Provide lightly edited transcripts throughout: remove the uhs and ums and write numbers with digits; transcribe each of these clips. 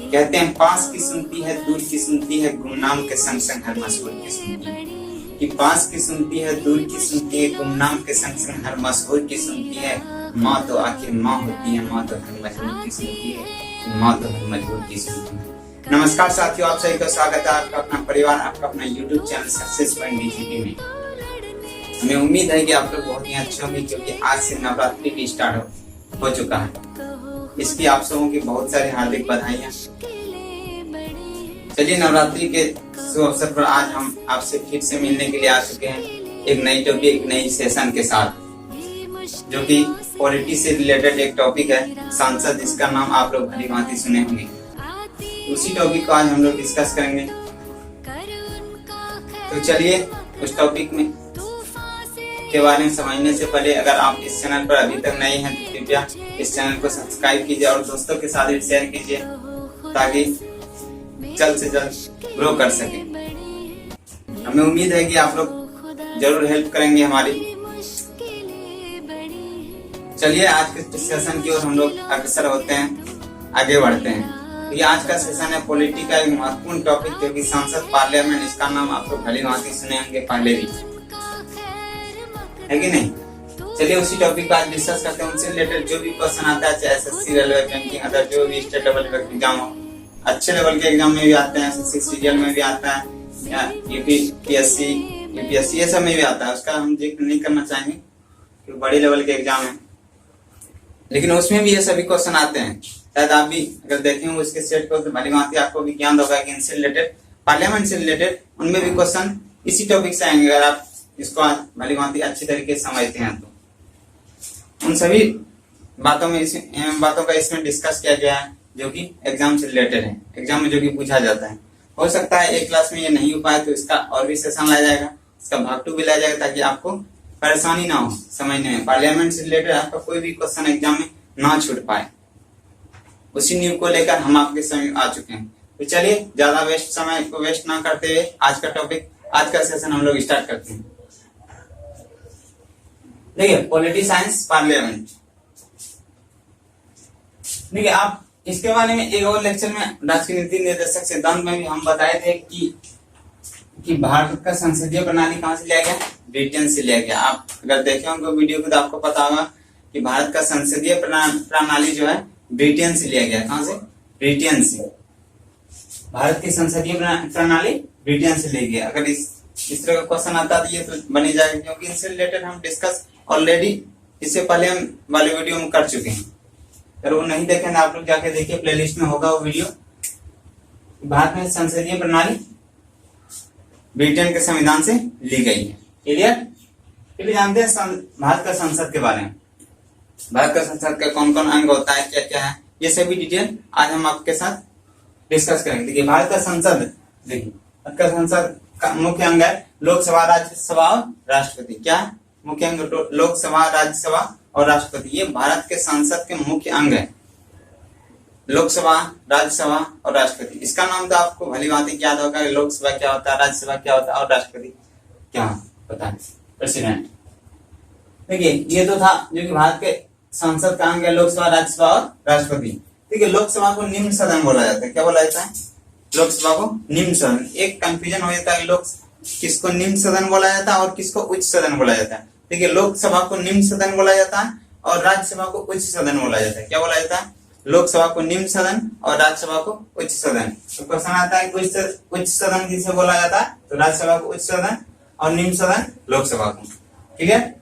कहते हैं पास की सुनती है, दूर की सुनती है, गुमनाम के संग संग हर मशहूर की सुनती है। कि पास की सुनती है, दूर की सुनती है, गुमनाम के संग संग हर मशहूर की सुनती है। माँ तो आखिर माँ होती है, माँ तो हर मजबूर की सुनती है, माँ तो हर मजबूर की सुनती है। नमस्कार साथियों, आप सभी का स्वागत है आपका अपना परिवार, आपका अपना YouTube channel success point DGP में। हमें उम्मीद है कि आप लोग बहुत ही अच्छे होंगे, क्योंकि आज से नवरात्रि भी स्टार्ट हो चुका है। इसकी आप सबों की बहुत सारी हार्दिक बधाइयाँ। चलिए, नवरात्रि के शुभ अवसर पर आज हम आपसे फिर से मिलने के लिए आ चुके हैं एक नई टॉपिक, एक नई सेशन के साथ, जो कि पॉलिटी से रिलेटेड एक टॉपिक है, सांसद, जिसका नाम आप लोग भली भांति सुने होंगे। उसी टॉपिक को आज हम लोग डिस्कस करेंगे। तो चलिए, उस टॉपिक में के बारे में समझने से पहले, अगर आप इस चैनल पर अभी तक नए हैं तो कृपया इस चैनल को सब्सक्राइब कीजिए और दोस्तों के साथ भी शेयर कीजिए, ताकि जल्द से जल्द ग्रो कर सके। हमें उम्मीद है कि आप लोग जरूर हेल्प करेंगे हमारी। चलिए, आज के सेशन की ओर हम लोग अग्रसर होते हैं, आगे बढ़ते हैं। ये आज का सेशन है पॉलिटी का एक महत्वपूर्ण टॉपिक, जो कि संसद पार्लियामेंट, इसका नाम आप लोग भली भांति सुने होंगे पहले भी, है कि नहीं। चलिए, उसी टॉपिक को आज डिस्कस करते हैं। उनसे रिलेटेड जो भी क्वेश्चन आता है, चाहे SSC, रेलवे, बैंकिंग, अदर जो भी स्टेट लेवल का एग्जाम हो, अच्छे लेवल के एग्जाम में भी आते हैं, SSC सीजीएल में भी आता है, या UPSC, UPSC ये सब में भी आता है। उसका हम जिक्र नहीं करना चाहेंगे क्योंकि बड़ी लेवल के एग्जाम है, लेकिन उसमें भी ये सभी क्वेश्चन आते हैं। शायद आप भी अगर देखेंगे उसके सेट को, तो भली भांति आपको भी ज्ञान होगा कि इनसे रिलेटेड, पार्लियामेंट से रिलेटेड, उनमें भी क्वेश्चन इसी टॉपिक से आएंगे। अगर आप इसको भली भांति अच्छी तरीके से समझते हैं तो उन सभी बातों का इसमें डिस्कस किया गया है, जो कि एग्जाम से रिलेटेड है, एग्जाम में जो कि पूछा जाता है। हो सकता है एक क्लास में ये नहीं हो पाए तो इसका और भी सेशन लाया जाएगा, इसका भाग 2 भी लाया जाएगा, ताकि आपको परेशानी ना हो समझने में। पार्लियामेंट से रिलेटेड आपका कोई भी क्वेश्चन एग्जाम में ना छूट पाए, उसी न्यूज को लेकर हम आपके समय आ चुके हैं। तो चलिए, ज्यादा समय को वेस्ट ना करते हुए आज का टॉपिक, आज का सेशन हम लोग स्टार्ट करते हैं। देखिए, पॉलिटी साइंस पार्लियामेंट। देखिए, आप इसके बारे में एक और लेक्चर में राष्ट्रीय नीति निर्देशक सिद्धांत में भी हम बताए थे कि भारत का संसदीय प्रणाली कहां से लिया गया, ब्रिटेन से लिया गया। आप अगर देखे होंगे वीडियो को तो आपको पता होगा कि भारत का संसदीय प्रणाली जो है ब्रिटेन से लिया गया। कहां से? ब्रिटेन से। भारत की संसदीय प्रणाली ब्रिटेन से ली गया। अगर इस तरह का क्वेश्चन आता है तो ये तो बनी जाएगा, क्योंकि इससे रिलेटेड हम डिस्कस ऑलरेडी इससे पहले हम वाले वीडियो में कर चुके हैं। अगर वो नहीं देखें तो आप लोग जाके देखिए, प्लेलिस्ट में होगा वो वीडियो। भारत में संसदीय प्रणाली ब्रिटेन के संविधान से ली गई है। क्लियर? फिर जानते हैं भारत का संसद के बारे में। भारत का संसद का कौन कौन अंग होता है, क्या क्या है, ये सभी डिटेल आज हम आपके साथ डिस्कस करेंगे। देखिए, भारत का संसद, देखिए भारत का संसद का मुख्य अंग है लोकसभा, राज्यसभा और राष्ट्रपति। क्या मुख्य अंग? लोकसभा, राज्यसभा और राष्ट्रपति। ये भारत के संसद के मुख्य अंग है, लोकसभा, राज्यसभा और राष्ट्रपति। इसका नाम तो आपको भली भांति याद होगा, लोकसभा क्या होता है, राज्यसभा क्या होता है और राष्ट्रपति क्या होता है, प्रेसिडेंट। देखिए, ये तो था जो कि भारत के संसद का अंग है, लोकसभा, राज्यसभा और राष्ट्रपति। देखिए, लोकसभा को निम्न सदन बोला जाता है। क्या बोला जाता है? लोकसभा को निम्न सदन। एक कंफ्यूजन हो जाता है, लोग किसको निम्न सदन बोला जाता है और किसको उच्च सदन बोला जाता है। देखिए, लोकसभा को निम्न सदन बोला जाता है और राज्यसभा को उच्च सदन बोला जाता है। क्या बोला जाता है? लोकसभा को निम्न सदन और राज्यसभा को उच्च सदन। तो क्वेश्चन आता है उच्च सदन किसे बोला जाता है, तो राज्यसभा को उच्च सदन और निम्न सदन लोकसभा को। ठीक है?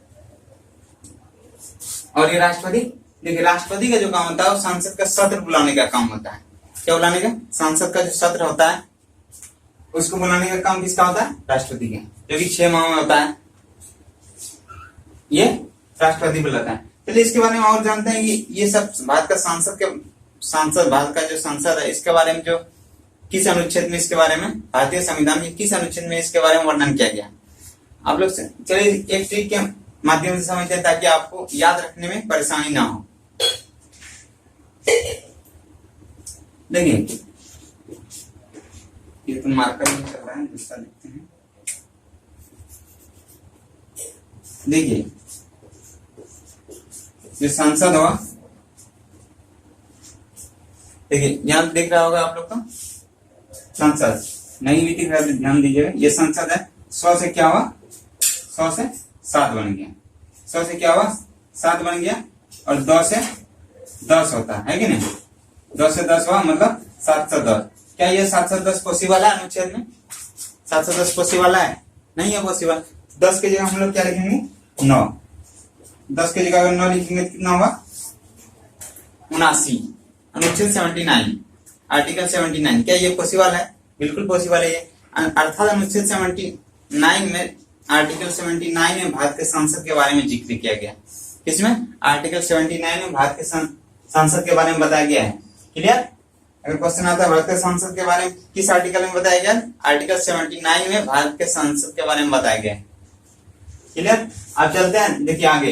और ये राष्ट्रपति, देखिए राष्ट्रपति का जो काम होता है वो संसद का सत्र बुलाने का काम होता है। क्या बुलाने का? संसद का जो सत्र होता है उसको बुलाने का काम किसका होता है? राष्ट्रपति का, जो कि 6 माह में होता है, ये राष्ट्रपति बुलाता है। चलिए, इसके बारे में और जानते हैं कि ये सब भारत का भारत का जो संसद है, इसके बारे में जो किस अनुच्छेद में, इसके बारे में भारतीय संविधान के किस अनुच्छेद में इसके बारे में वर्णन किया गया। आप लोग चलिए एक ट्रिक के माध्यम से समझते हैं, ताकि आपको याद रखने में परेशानी ना हो। देखिए, ये तो मार्कर नहीं चल रहा है, दूसरा लिखते हैं। देखिए, जो संसद हुआ, देखिए यहाँ दिख रहा होगा आप लोग को संसद, नहीं भी दिख रहा है ध्यान दीजिएगा, ये संसद है। 100 से क्या हुआ, 100 से 7 बन गया, 100 से क्या हुआ 7 बन गया, और 2 से 10 होता है कि नहीं, 2 से 10 हुआ मतलब 710। क्या ये 710 पॉसिबल है अनुच्छेद में, 710 पॉसिबल है, नहीं है पॉसिबल। 10 की जगह हम लोग क्या लिखेंगे 9, 10 की जगह अगर 9 लिखेंगे तो कितना होगा 79, अनुच्छेद 79, आर्टिकल 79। क्या ये पॉसिबल है, बिल्कुल पॉसिबल है ये। अर्थात अनुच्छेद 79 में, आर्टिकल 79 में भारत के संसद के बारे में जिक्र किया गया। किसमें, आर्टिकल 79 में भारत के संसद के बारे में बताया गया है। क्लियर, अगर क्वेश्चन आता है भारत के संसद के बारे में किस आर्टिकल में बताया गया, आर्टिकल 79 में भारत के संसद के बारे में बताया गया है। क्लियर, अब चलते हैं, देखिए आगे,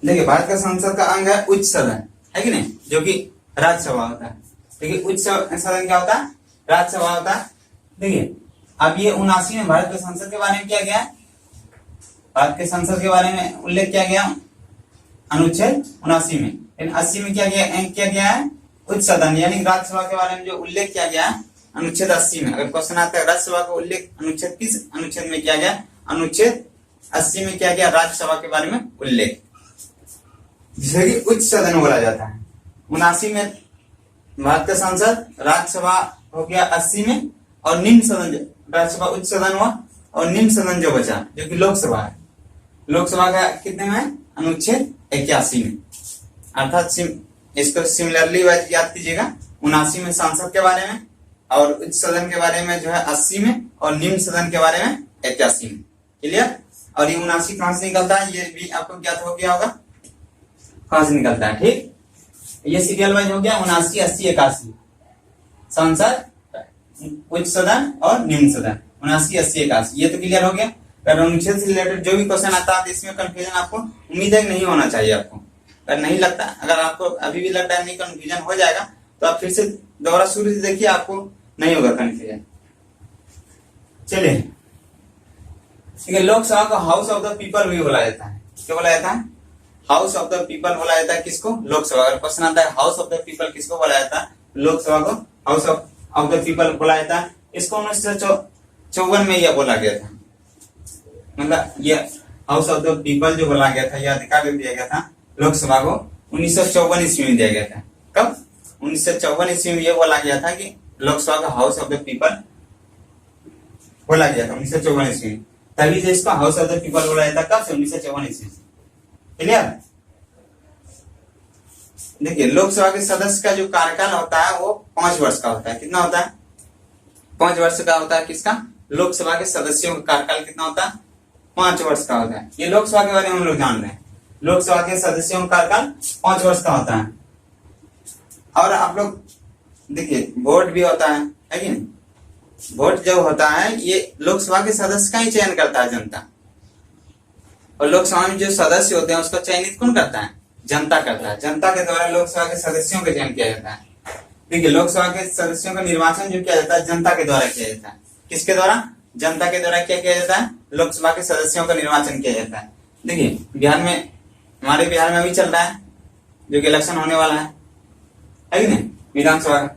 देखिए भारत का संसद का अंग है उच्च सदन, है कि नहीं, जो कि राज्यसभा होता है। देखिए उच्च सदन क्या होता है, राज्यसभा होता है। देखिए अब ये 79 में भारत के संसद के बारे में किया गया है, भारत के संसद के बारे में उल्लेख किया गया अनुच्छेद 79 में। लेकिन 80 में क्या गया है उच्च सदन यानी राज्यसभा के बारे में जो उल्लेख किया गया अनुच्छेद 80 में। अगर क्वेश्चन आता है राज्यसभा का उल्लेख अनुच्छेद किस अनुच्छेद में किया गया, अनुच्छेद 80 में किया गया राज्यसभा के बारे में उल्लेख, जिसे कि उच्च सदन बोला जाता है। 79 में भारत का संसद, राज्यसभा हो गया 80 में, और निम्न सदन, राज्यसभा उच्च सदन हुआ और निम्न सदन जो बचा जो कि लोकसभा है, लोकसभा का कितने में, अनुच्छेद 81 में। अर्थात इसको सिमिलरली याद कीजिएगा, 79 में संसद के बारे में, और उच्च सदन के बारे में जो है 80 में, और निम्न सदन के बारे में 81 में। क्लियर, और ये 79 कहां से निकलता है ये भी आपको ज्ञात हो गया होगा, कहां से निकलता है। ठीक, ये सीरियल वाइज हो गया 79, 80, 81, संसद, उच्च सदन और निम्न सदन, 79, 80, 81, ये तो क्लियर हो गया। अगर अनुच्छेद से रिलेटेड जो भी क्वेश्चन आता है इसमें कंफ्यूजन आपको उम्मीद है नहीं होना चाहिए आपको। अगर नहीं लगता, अगर आपको अभी भी लगता है नहीं कंफ्यूजन हो जाएगा, तो आप फिर से दोबारा शुरू से देखिए, आपको नहीं होगा कंफ्यूजन। चलिए ठीक है, लोकसभा को हाउस ऑफ द पीपल भी बोला जाता है। क्या बोला जाता है, हाउस ऑफ द पीपल बोला जाता है किसको, लोकसभा। अगर क्वेश्चन आता है हाउस ऑफ द पीपल किसको बोला जाता है, लोकसभा को हाउस ऑफ द पीपल बोला जाता है। इसको 1954 में यह बोला गया था, मतलब ये हाउस ऑफ द पीपल जो बोला गया था, यह अधिकार दिया गया था लोकसभा को 1954 ईस्वी में दिया गया था। कब, 1954 ईस्वी में यह बोला गया था कि लोकसभा का हाउस ऑफ द पीपल बोला गया था 1954 ईस्वी में। तभी से इसको हाउस ऑफ द पीपल बोला जाता है। कब से, 1954 ईस्वी से। क्लियर, देखिए लोकसभा के सदस्य का जो कार्यकाल होता है वो 5 वर्ष का होता है। कितना होता है, 5 वर्ष का होता है। किसका, लोकसभा के सदस्यों का कार्यकाल कितना होता है, 5 वर्ष का होता है। ये लोकसभा के बारे में हम लोग जान रहे हैं, लोकसभा के सदस्यों का कार्यकाल 5 वर्ष का होता है। और आप लोग देखिए वोट भी होता है कि नहीं, वोट जो होता है ये लोकसभा के सदस्य का ही चयन करता है जनता, और लोकसभा में जो सदस्य होते हैं उसको चयनित कौन करता है, जनता करता है। जनता के द्वारा लोकसभा के सदस्यों का चयन किया जाता है। देखिए लोकसभा के सदस्यों का निर्वाचन जो किया जाता है जनता के द्वारा किया जाता है। किसके द्वारा, जनता के द्वारा क्या किया जाता है, लोकसभा के सदस्यों का निर्वाचन किया जाता है। देखिए बिहार में, हमारे बिहार में अभी चल रहा है जो कि इलेक्शन होने वाला है कि नहीं, विधानसभा का।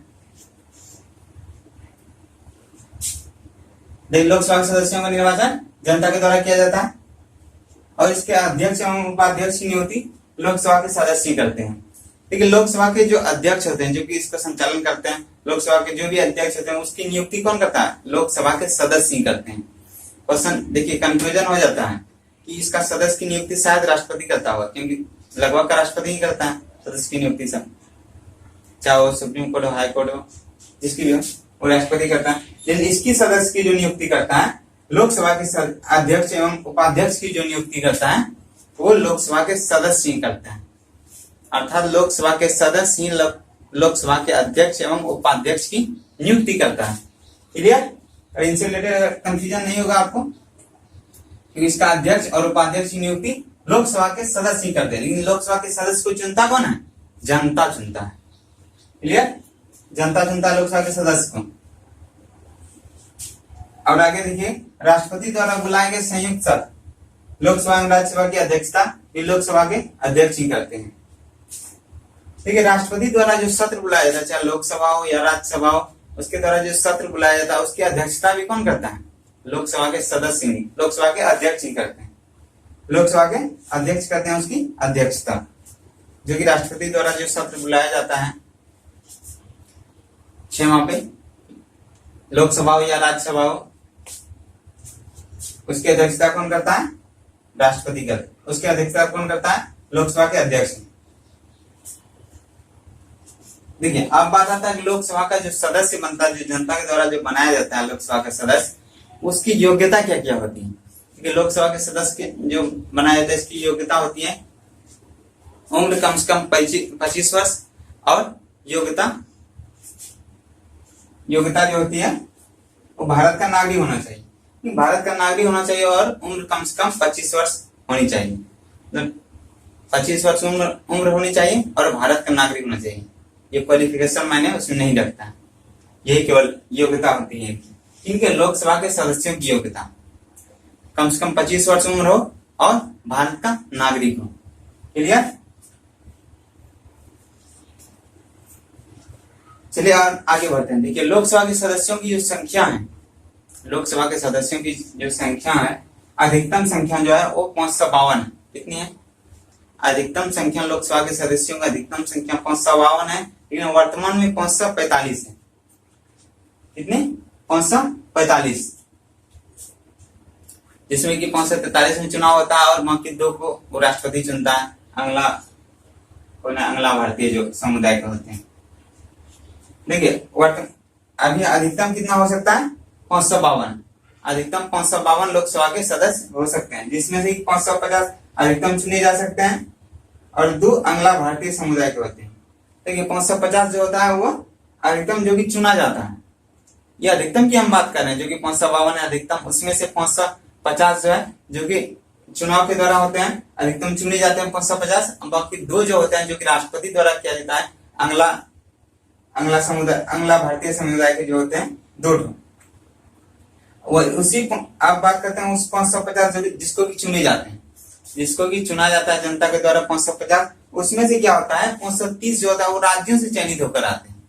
देखिए लोकसभा के सदस्यों का निर्वाचन जनता के द्वारा किया जाता है, और इसके अध्यक्ष एवं उपाध्यक्ष की नियुक्ति लोकसभा के सदस्य ही करते हैं। देखिए लोकसभा के जो अध्यक्ष होते हैं, जो कि इसका संचालन करते हैं, लोकसभा के जो भी अध्यक्ष होते हैं उसकी नियुक्ति कौन करता है, लोकसभा के सदस्य ही करते हैं। क्वेश्चन देखिए कंफ्यूजन हो जाता है कि इसका सदस्य की नियुक्ति शायद राष्ट्रपति करता होगा, क्योंकि लगभग का राष्ट्रपति ही करता है सदस्य की नियुक्ति सब, चाहे वो सुप्रीम कोर्ट हो, हाई कोर्ट हो, जिसकी भी हो वो राष्ट्रपति करता है। लेकिन इसकी सदस्य की जो नियुक्ति करता है, लोकसभा के अध्यक्ष एवं उपाध्यक्ष की जो नियुक्ति करता है वो लोकसभा के सदस्य ही करते हैं। अर्थात लोकसभा के सदस्य ही लोकसभा के अध्यक्ष एवं उपाध्यक्ष की नियुक्ति करता है। क्लियर, इनसे रिलेटेड कंफ्यूजन नहीं होगा आपको, क्योंकि इसका अध्यक्ष और उपाध्यक्ष की नियुक्ति लोकसभा के सदस्य ही करते हैं। लेकिन लोकसभा के सदस्य को चुनता कौन है, जनता चुनता है। क्लियर, जनता चुनता है लोकसभा के सदस्य को। और आगे देखिए, राष्ट्रपति द्वारा बुलाए गए संयुक्त सत्र लोकसभा एवं राज्यसभा की अध्यक्षता भी लोकसभा के अध्यक्ष ही करते हैं। ठीक है, राष्ट्रपति द्वारा जो सत्र बुलाया जाता है, चाहे लोकसभा हो या राज्यसभा हो, उसके द्वारा जो सत्र बुलाया जाता है उसकी अध्यक्षता भी कौन करता है? लोकसभा के सदस्य ही, लोकसभा के अध्यक्ष ही करते हैं। लोकसभा के अध्यक्ष करते हैं उसकी अध्यक्षता, जो कि राष्ट्रपति द्वारा जो सत्र बुलाया जाता है, क्षमा पे, लोकसभा हो या राज्यसभा हो, उसकी अध्यक्षता कौन करता है? राष्ट्रपति करता है। उसकी अध्यक्षता कौन करता है? लोकसभा के अध्यक्ष। देखिए, अब बात आता है कि लोकसभा का जो सदस्य बनता है, जो जनता के द्वारा जो बनाया जाता है लोकसभा का सदस्य, उसकी योग्यता क्या क्या होती है? क्योंकि लोकसभा के सदस्य के जो बनाया जाता है इसकी योग्यता होती है उम्र कम से कम 25 वर्ष, और योग्यता जो होती है वो भारत का नागरिक होना चाहिए। भारत का नागरिक होना चाहिए और उम्र कम से कम 25 वर्ष होनी चाहिए, मतलब 25 वर्ष उम्र होनी चाहिए और भारत का नागरिक होना चाहिए। ये क्वालिफिकेशन मैंने उसमें नहीं रखता, यही केवल योग्यता होती है। ठीक है, लोकसभा के सदस्यों की योग्यता कम से कम 25 वर्ष उम्र हो और भारत का नागरिक हो। क्लियर? चलिए आगे बढ़ते हैं। देखिए, लोकसभा के सदस्यों की जो संख्या है, लोकसभा के सदस्यों की जो संख्या है, अधिकतम संख्या जो है वो 552 है। कितनी है? अधिकतम संख्या लोकसभा के सदस्यों का अधिकतम संख्या 552 है, लेकिन वर्तमान में 545 है। कितने? 545, जिसमें कि 543 में चुनाव होता है और बाकी 2 को वो राष्ट्रपति चुनता है, अंगला भारतीय जो समुदाय के होते हैं। देखिए, अभी अधिकतम कितना हो सकता है? 552। अधिकतम 552 लोकसभा के सदस्य हो सकते हैं, जिसमें से 550 अधिकतम चुने जा सकते हैं और 2 अंगला भारतीय समुदाय के होते हैं। देखिए, 550 जो होता है वो अधिकतम जो कि चुना जाता है, ये अधिकतम की हम बात कर रहे हैं, जो कि 552 है अधिकतम। उसमें से 550 जो है जो कि चुनाव के द्वारा होते हैं, अधिकतम चुने जाते हैं 550। बाकी 2 जो होते हैं जो कि राष्ट्रपति द्वारा किया जाता है, अंगला भारतीय समुदाय के जो होते हैं 2। उसी आप बात करते हैं उस 550 जिसको कि चुने जाते हैं, जिसको कि चुना जाता है जनता के द्वारा 550। उसमें से क्या होता है? 530 जो होता है वो राज्यों से चयनित होकर आते हैं,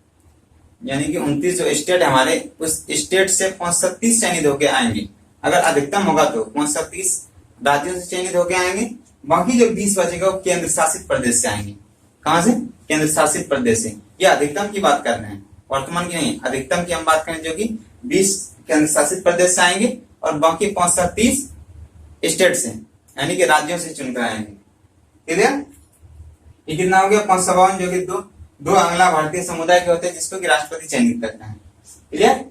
यानी कि 29 जो स्टेट है हमारे, उस स्टेट से 530 चयनित होकर आएंगे। अगर अधिकतम होगा तो 530 राज्यों से चयनित होकर आएंगे। बाकी जो 20 बचेगा वो केंद्र शासित प्रदेश से आएंगे। कहां से? केंद्र शासित प्रदेश से। ये अधिकतम की बात कर रहे हैं, वर्तमान की नहीं, अधिकतम की हम बात करें, जो कि 20 केंद्र शासित प्रदेश से आएंगे और बाकी 530 स्टेट से, यानी कि राज्यों से चुनकर आएंगे। क्लियर? ये कितना हो गया? 552, जो कि दो अंगला भारतीय समुदाय के होते हैं, जिसको कि राष्ट्रपति चयनित करता है। क्लियर?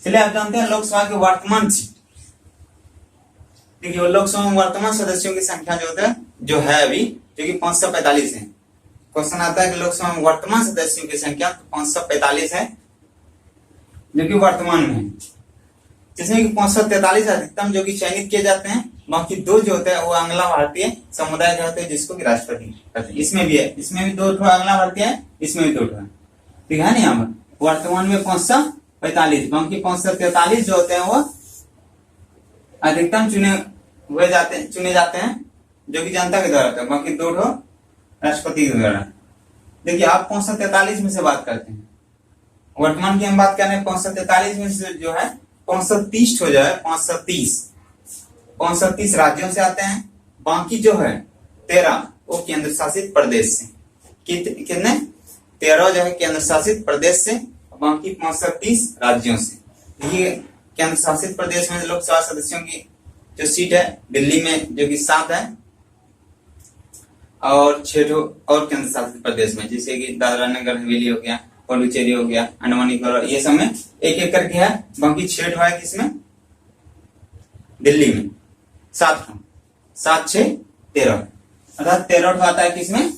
चलिए आप जानते हैं लोकसभा के वर्तमान सीट। देखिए, लोकसभा में वर्तमान सदस्यों की संख्या जो है अभी, जो कि 545 है। क्वेश्चन आता है कि लोकसभा में वर्तमान सदस्यों की संख्या 545 है, जो कि वर्तमान में है, जिसमें कि 543 अधिकतम जो कि चयनित किए जाते हैं। बाकी 2 जो होते हैं वो अंगला भारतीय समुदाय के होते हैं, जिसको कि राष्ट्रपति करते हैं। इसमें भी है, इसमें भी 2 अंगला भारतीय है, इसमें भी 2 है। ठीक है ना? यहाँ पर वर्तमान में 545, बाकी 543 जो होते हैं वो अधिकतम चुने जाते हैं, जो कि जनता के द्वारा होता है। बाकी 2 राष्ट्रपति के द्वारा। देखिए, आप 543 में से बात करते हैं, वर्तमान की हम बात कर रहे हैं। 543 में से जो है 530 हो जाए, 530 राज्यों से आते हैं। बाकी जो है 13 वो केंद्र शासित प्रदेश से। कितने? 13 जो है केंद्र शासित प्रदेश से, बाकी 530 राज्यों से। ये केंद्र शासित प्रदेश में लोकसभा सदस्यों की जो सीट है, दिल्ली में जो कि 7 है और 6 और केंद्र शासित प्रदेश में, जैसे कि दादरा नगर हवेली हो गया, पुडुचेरी हो गया, अंडमान निकोबार, ये सब में एक एक करके है। बाकी 6 है किसमें? दिल्ली में। 7 6 13, अर्थात 13 आता है किसमें?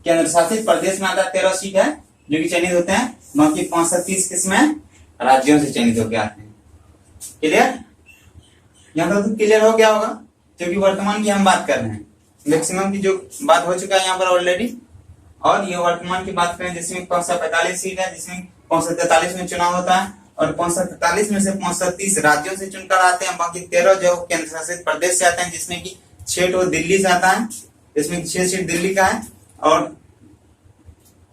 केंद्र शासित प्रदेश में आता है। 13 सीट है जो कि चयनित होते हैं। बाकी 530 किसमें? राज्यों से चयनित होकर आते हैं। क्लियर? यहाँ तक क्लियर हो गया होगा, क्योंकि वर्तमान की हम बात कर रहे हैं। मैक्सिमम की जो बात हो चुका है यहाँ पर ऑलरेडी, और ये वर्तमान की बात करें जिसमें 545 सीट है, जिसमें 543 में चुनाव होता है और 543 में से 530 राज्यों से चुनकर आते हैं। बाकी 13 जो केंद्र शासित प्रदेश से आते हैं, जिसमें कि 6 दिल्ली से आता है, जिसमें 6 सीट दिल्ली का है और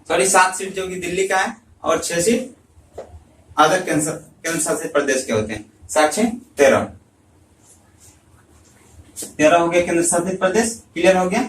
सॉरी 7 सीट जो कि दिल्ली का है और 6 सीट अदर केंद्र शासित प्रदेश के होते हैं। 7 6 13 हो गया केंद्र शासित प्रदेश। क्लियर हो गया?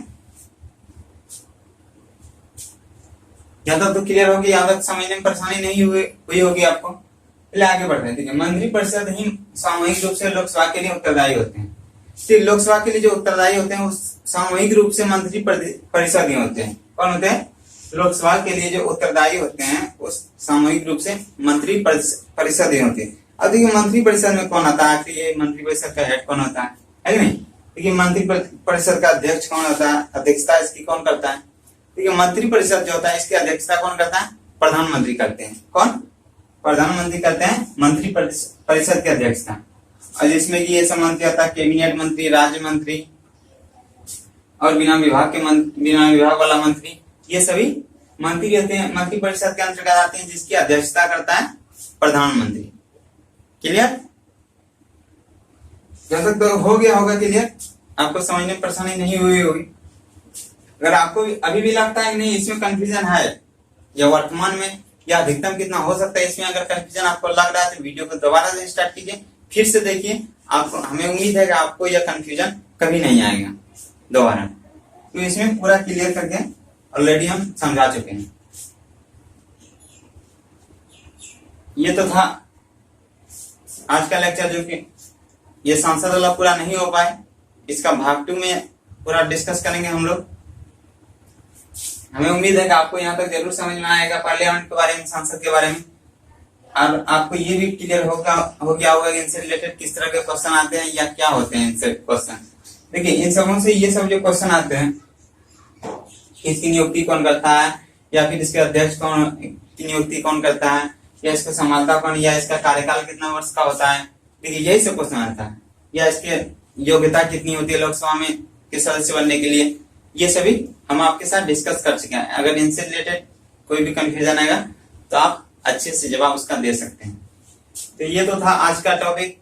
यहाँ तक तो क्लियर होगी, यहाँ तक समझने में परेशानी नहीं हुई होगी आपको। पहले आगे बढ़ते हैं। ठीक है, मंत्रिपरिषद ही सामूहिक रूप से लोकसभा के लिए उत्तरदायी होते हैं। ठीक, लोकसभा के लिए जो उत्तरदायी होते हैं वो सामूहिक रूप से मंत्री परिषद ही होते हैं। कौन होते हैं? लोकसभा के लिए जो उत्तरदायी होते हैं उस सामूहिक रूप से मंत्री परिषद ही होती है। अब देखिए मंत्री परिषद में कौन आता है, आखिर ये मंत्री परिषद का हेड कौन होता है कि नहीं? देखिए मंत्री परिषद का अध्यक्ष कौन होता है, अध्यक्षता इसकी कौन करता है? देखिए मंत्री परिषद जो होता है इसकी अध्यक्षता कौन करता है? प्रधानमंत्री करते हैं। कौन? प्रधानमंत्री करते हैं मंत्री परिषद की अध्यक्षता। और जिसमें कि ये सब मंत्री आता है कैबिनेट मंत्री, राज्य मंत्री और बिना विभाग वाला मंत्री, ये सभी मंत्री रहते हैं, मंत्री परिषद के अंतर्गत आते हैं, जिसकी अध्यक्षता करता है प्रधानमंत्री। क्लियर? जब तक तो हो गया होगा क्लियर, आपको समझने में परेशानी नहीं हुई होगी। अगर आपको अभी भी लगता है कि नहीं इसमें कंफ्यूजन है या वर्तमान में या अधिकतम कितना हो सकता है इसमें, अगर कंफ्यूजन आपको लग रहा है तो वीडियो को दोबारा से स्टार्ट कीजिए, फिर से देखिए। आपको, हमें उम्मीद है कि आपको यह कंफ्यूजन कभी नहीं आएगा दोबारा। तो इसमें पूरा क्लियर करके ऑलरेडी हम समझा चुके हैं। ये तो था आज का लेक्चर, जो कि ये सांसद वाला पूरा नहीं हो पाए, इसका भाग 2 में पूरा डिस्कस करेंगे हम लोग। हमें उम्मीद है कि आपको यहाँ तक जरूर समझ में आएगा पार्लियामेंट के बारे में, संसद के बारे में। और आपको ये भी क्लियर हो गया होगा कि इनसे रिलेटेड किस तरह के क्वेश्चन आते हैं या क्या होते हैं इनसे क्वेश्चन। देखिए इन सबों से ये सब जो क्वेश्चन आते हैं, इसकी नियुक्ति कौन करता है, या फिर इसके अध्यक्ष कौन की नियुक्ति कौन करता है, या इसको संभालता कौन, या इसका कार्यकाल कितना वर्ष का होता है, देखिए यही सब क्वेश्चन आता है। या इसके योग्यता कितनी होती है लोकसभा में के सदस्य बनने के लिए, ये सभी हम आपके साथ डिस्कस कर चुके हैं। अगर इनसे रिलेटेड कोई भी कंफ्यूजन आएगा तो आप अच्छे से जवाब उसका दे सकते हैं। तो ये तो था आज का टॉपिक,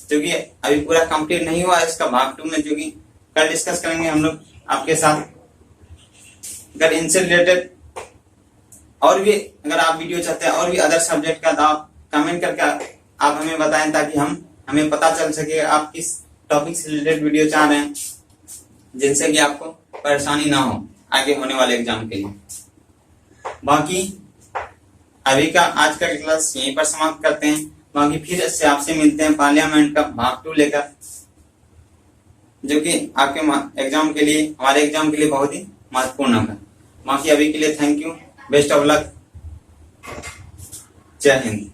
जो कि अभी पूरा कंप्लीट नहीं हुआ। इसका भाग 2 में जो कि कल डिस्कस करेंगे हम लोग आपके साथ। अगर इनसे रिलेटेड और भी अगर आप वीडियो चाहते हैं और भी अदर सब्जेक्ट का, तो आप कमेंट करके आप हमें बताएं, ताकि हमें पता चल सके आप किस टॉपिक से रिलेटेड वीडियो चाह रहे हैं, जिनसे कि आपको परेशानी ना हो आगे होने वाले एग्जाम के लिए। बाकी अभी का आज का क्लास यहीं पर समाप्त करते हैं। बाकी फिर से आपसे मिलते हैं पार्लियामेंट का भाग 2 लेकर, जो कि आपके एग्जाम के लिए, हमारे एग्जाम के लिए बहुत ही महत्वपूर्ण होगा। बाकी अभी के लिए thank you, best of luck, जय हिंद।